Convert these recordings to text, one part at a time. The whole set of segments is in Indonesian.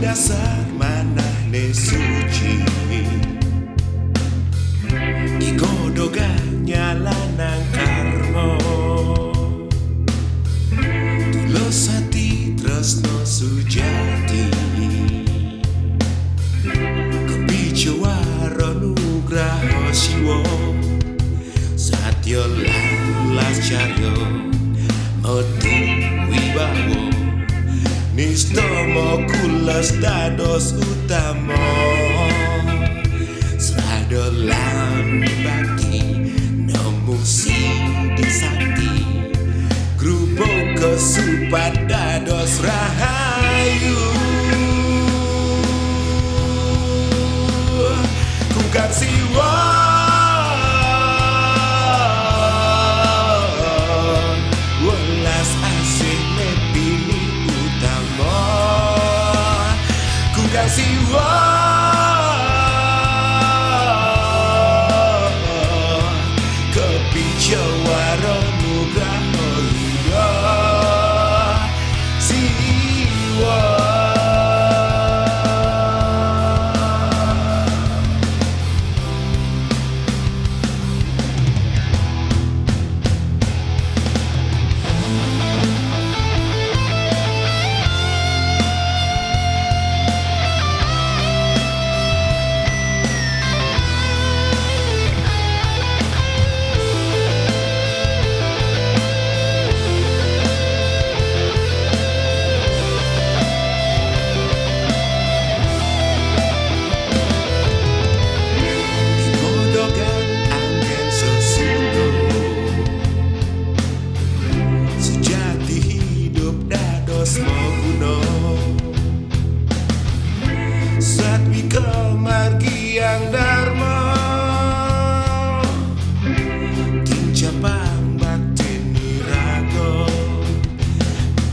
dasar manahne suci igodoga nyalanang karmo tulus hati tresno sujati kebicawara nugraha siwa satya lan lascarya metu wibawa nistama kulas dados utama srada lan bakti nemu sidi sakti grupo kesupat dados rahayu kungkang siwa welas asih nepini utama kungkang siwa kebicawara nugraha siwa. Satwika margiang dharma kincapang bakti niraga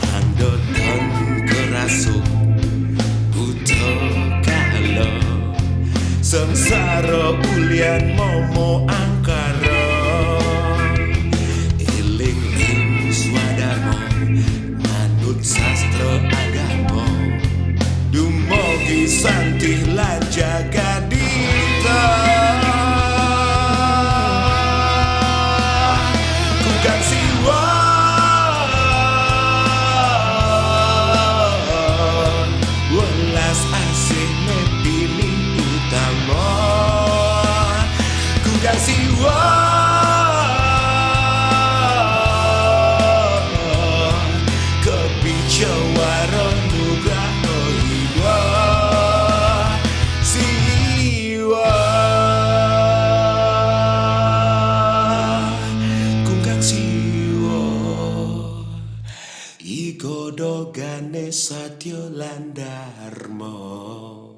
mandotan kerasuk buta kala sengsara ulian momo angkara eling ing swadharma manut sastra agama dumugi santih lan jagadita kungkang siwa welas asih nepini utama kungkang siwa kebicawara nugraha siwa kungkang siwa igodogane satya lan dharma.